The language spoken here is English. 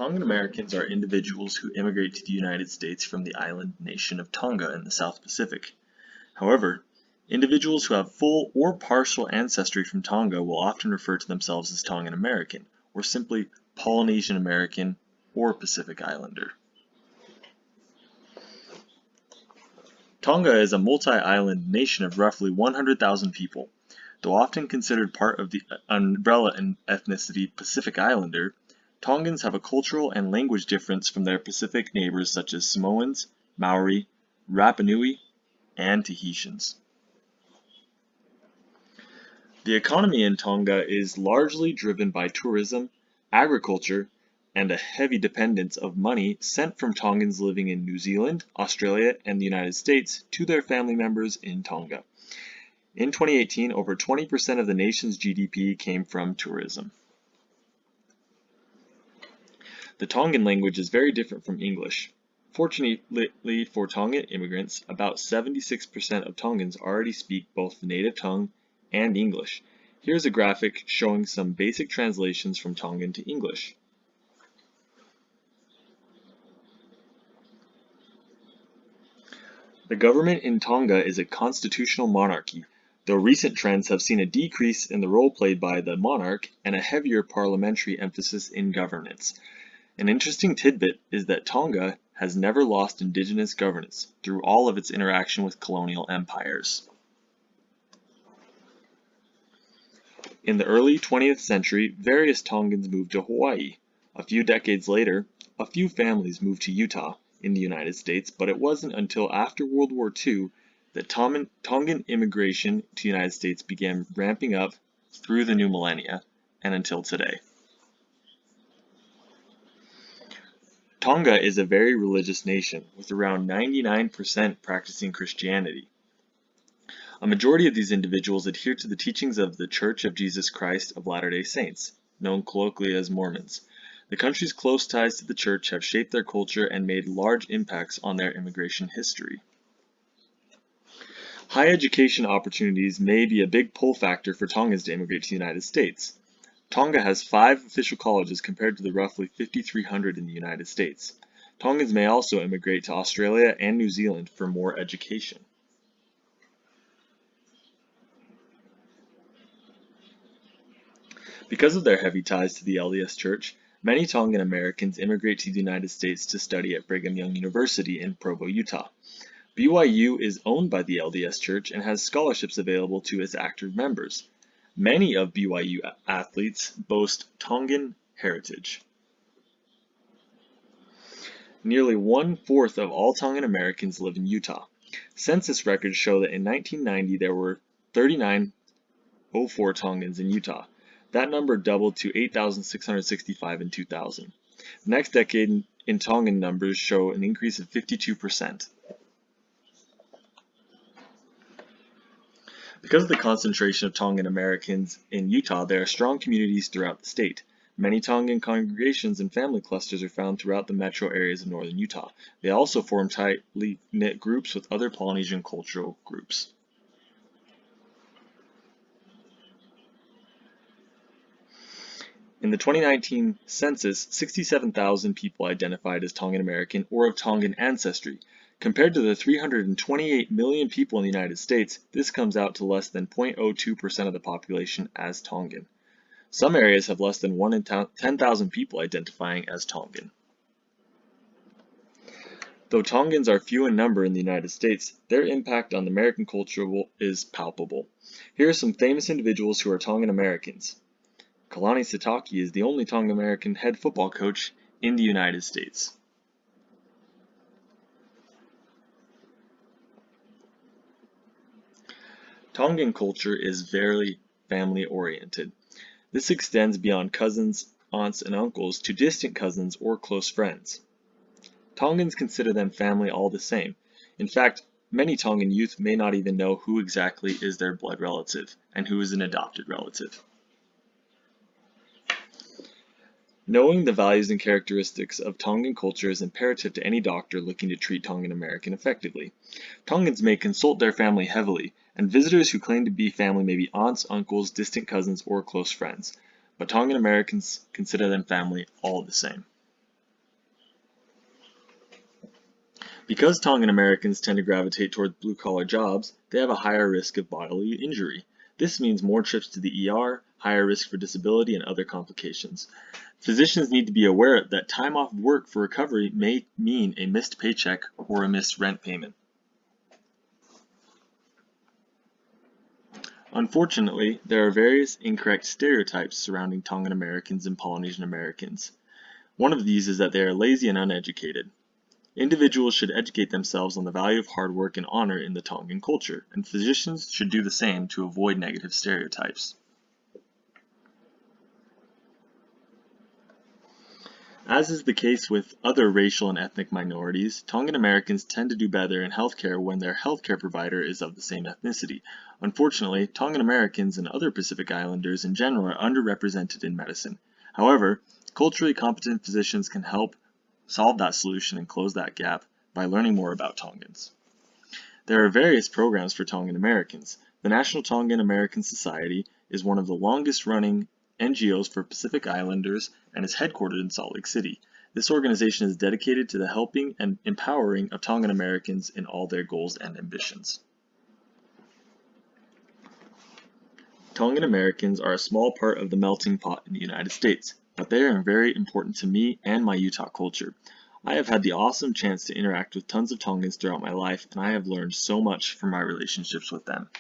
Tongan Americans are individuals who immigrate to the United States from the island nation of Tonga in the South Pacific. However, individuals who have full or partial ancestry from Tonga will often refer to themselves as Tongan American, or simply Polynesian American or Pacific Islander. Tonga is a multi-island nation of roughly 100,000 people. Though often considered part of the umbrella ethnicity Pacific Islander, Tongans have a cultural and language difference from their Pacific neighbors such as Samoans, Maori, Rapa Nui, and Tahitians. The economy in Tonga is largely driven by tourism, agriculture, and a heavy dependence of money sent from Tongans living in New Zealand, Australia, and the United States to their family members in Tonga. In 2018, over 20% of the nation's GDP came from tourism. The Tongan language is very different from English. Fortunately for Tongan immigrants, about 76% of Tongans already speak both the native tongue and English. Here's a graphic showing some basic translations from Tongan to English. The government in Tonga is a constitutional monarchy, though recent trends have seen a decrease in the role played by the monarch and a heavier parliamentary emphasis in governance. An interesting tidbit is that Tonga has never lost indigenous governance through all of its interaction with colonial empires. In the early 20th century, various Tongans moved to Hawaii. A few decades later, a few families moved to Utah in the United States, but it wasn't until after World War II that Tongan immigration to the United States began ramping up through the new millennia and until today. Tonga is a very religious nation, with around 99% practicing Christianity. A majority of these individuals adhere to the teachings of the Church of Jesus Christ of Latter-day Saints, known colloquially as Mormons. The country's close ties to the church have shaped their culture and made large impacts on their immigration history. High education opportunities may be a big pull factor for Tongans to immigrate to the United States. Tonga has 5 official colleges compared to the roughly 5,300 in the United States. Tongans may also immigrate to Australia and New Zealand for more education. Because of their heavy ties to the LDS Church, many Tongan Americans immigrate to the United States to study at Brigham Young University in Provo, Utah. BYU is owned by the LDS Church and has scholarships available to its active members. Many of BYU athletes boast Tongan heritage. Nearly 1/4 of all Tongan Americans live in Utah. Census records show that in 1990 there were 3,904 Tongans in Utah. That number doubled to 8,665 in 2000. The next decade in Tongan numbers show an increase of 52%. Because of the concentration of Tongan Americans in Utah, there are strong communities throughout the state. Many Tongan congregations and family clusters are found throughout the metro areas of northern Utah. They also form tightly knit groups with other Polynesian cultural groups. In the 2019 census, 67,000 people identified as Tongan American or of Tongan ancestry. Compared to the 328 million people in the United States, this comes out to less than 0.02% of the population as Tongan. Some areas have less than 1 in 10,000 people identifying as Tongan. Though Tongans are few in number in the United States, their impact on American culture is palpable. Here are some famous individuals who are Tongan Americans. Kalani Sitake is the only Tongan American head football coach in the United States. Tongan culture is very family-oriented. This extends beyond cousins, aunts, and uncles to distant cousins or close friends. Tongans consider them family all the same. In fact, many Tongan youth may not even know who exactly is their blood relative and who is an adopted relative. Knowing the values and characteristics of Tongan culture is imperative to any doctor looking to treat Tongan American effectively. Tongans may consult their family heavily, and visitors who claim to be family may be aunts, uncles, distant cousins, or close friends, but Tongan Americans consider them family all the same. Because Tongan Americans tend to gravitate toward blue-collar jobs, they have a higher risk of bodily injury. This means more trips to the ER, higher risk for disability, and other complications. Physicians need to be aware that time off work for recovery may mean a missed paycheck or a missed rent payment. Unfortunately, there are various incorrect stereotypes surrounding Tongan Americans and Polynesian Americans. One of these is that they are lazy and uneducated. Individuals should educate themselves on the value of hard work and honor in the Tongan culture, and physicians should do the same to avoid negative stereotypes. As is the case with other racial and ethnic minorities, Tongan Americans tend to do better in healthcare when their healthcare provider is of the same ethnicity. Unfortunately, Tongan Americans and other Pacific Islanders in general are underrepresented in medicine. However, culturally competent physicians can help solve that solution and close that gap by learning more about Tongans. There are various programs for Tongan Americans. The National Tongan American Society is one of the longest running NGOs for Pacific Islanders and is headquartered in Salt Lake City. This organization is dedicated to the helping and empowering of Tongan Americans in all their goals and ambitions. Tongan Americans are a small part of the melting pot in the United States, but they are very important to me and my Utah culture. I have had the awesome chance to interact with tons of Tongans throughout my life, and I have learned so much from my relationships with them.